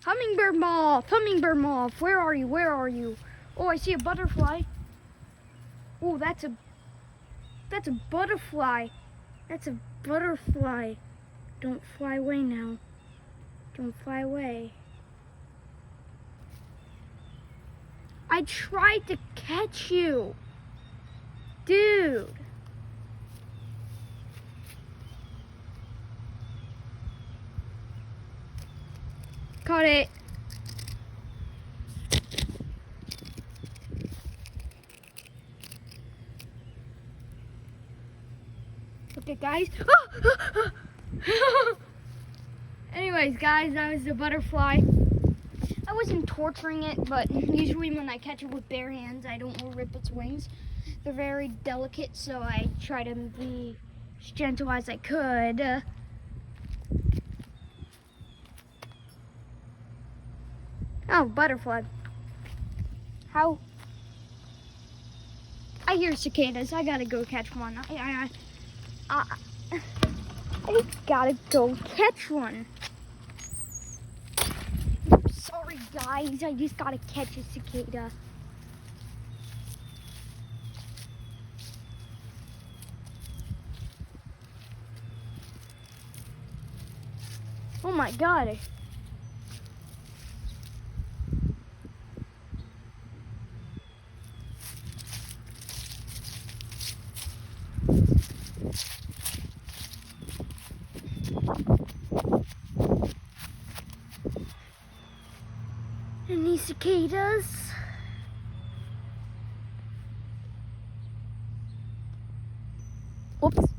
Hummingbird moth, where are you? Where are you? Oh, I see a butterfly. Oh, that's a butterfly. That's a butterfly. Don't fly away now. Don't fly away. I tried to catch you. Dude. Caught it. Okay, guys. Anyways, guys, that was the butterfly. I wasn't torturing it, but usually when I catch it with bare hands, I don't want to rip its wings. They're very delicate, so I try to be as gentle as I could. Oh, butterfly. How? I hear cicadas. I gotta go catch one. I gotta go catch one. Sorry, guys. I just gotta catch a cicada. Oh my God. Any cicadas? Whoops.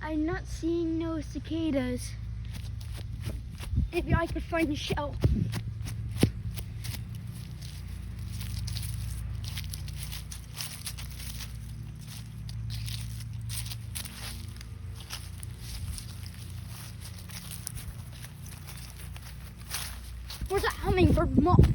I'm not seeing no cicadas. Maybe I could find a shell. Where's that hummingbird moth?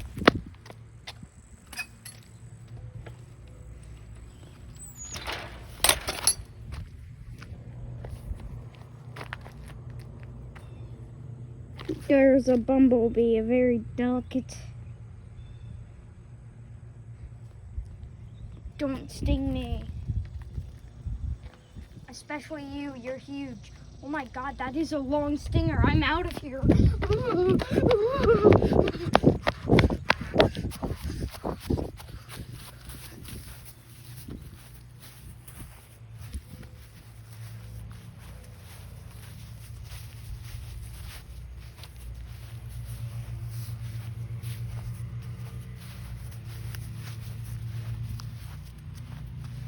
There's a bumblebee, a very delicate. Don't sting me. Especially you, you're huge. Oh my God, that is a long stinger. I'm out of here.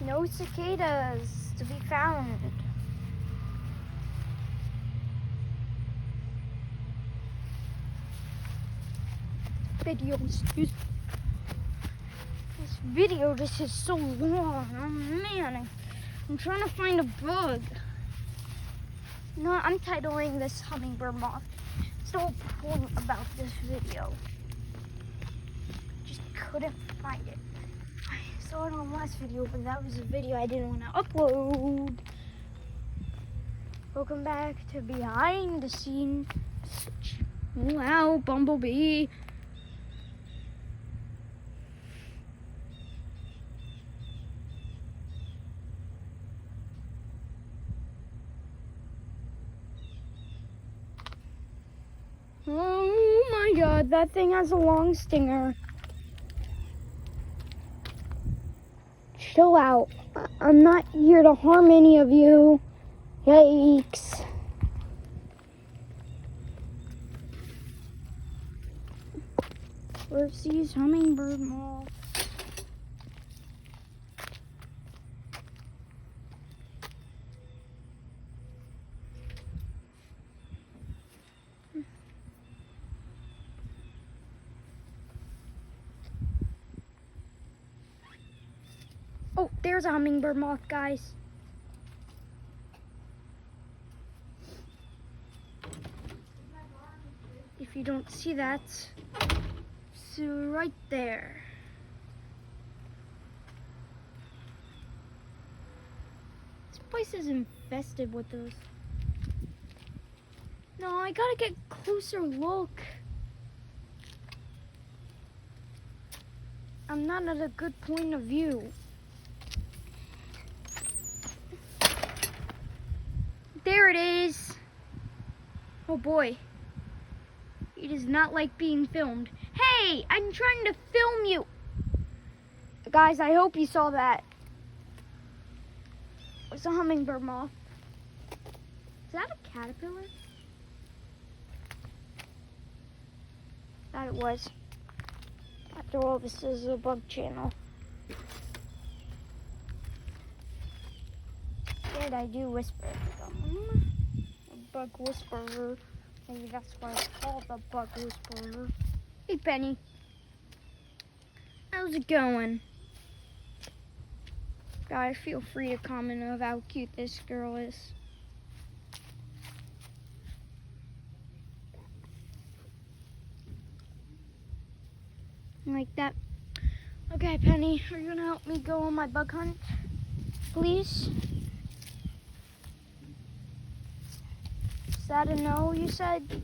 No cicadas to be found. This video just is so long. Oh man, I'm trying to find a bug. No, I'm titling this hummingbird moth. It's the whole point about this video. Just couldn't find it. I saw it on last video, but that was a video I didn't want to upload. Welcome back to behind the scenes. Wow, bumblebee. Oh my God, that thing has a long stinger. Chill out. I'm not here to harm any of you. Yikes. Where's these hummingbird moths? Oh, there's a hummingbird moth, guys. If you don't see that, it's right there. place is infested with those. No, I gotta get closer look. I'm not at a good point of view. There it is. Oh boy. He does not like being filmed. Hey, I'm trying to film you. Guys, I hope you saw that. It's a hummingbird moth. Is that a caterpillar? That it was. After all, this is a bug channel. Did I do whisper? A bug whisperer. Maybe that's why it's called the bug whisperer. Hey, Penny. How's it going? Guys, feel free to comment on how cute this girl is. Like that. Okay, Penny, are you gonna help me go on my bug hunt? Please? Is that a no, you said?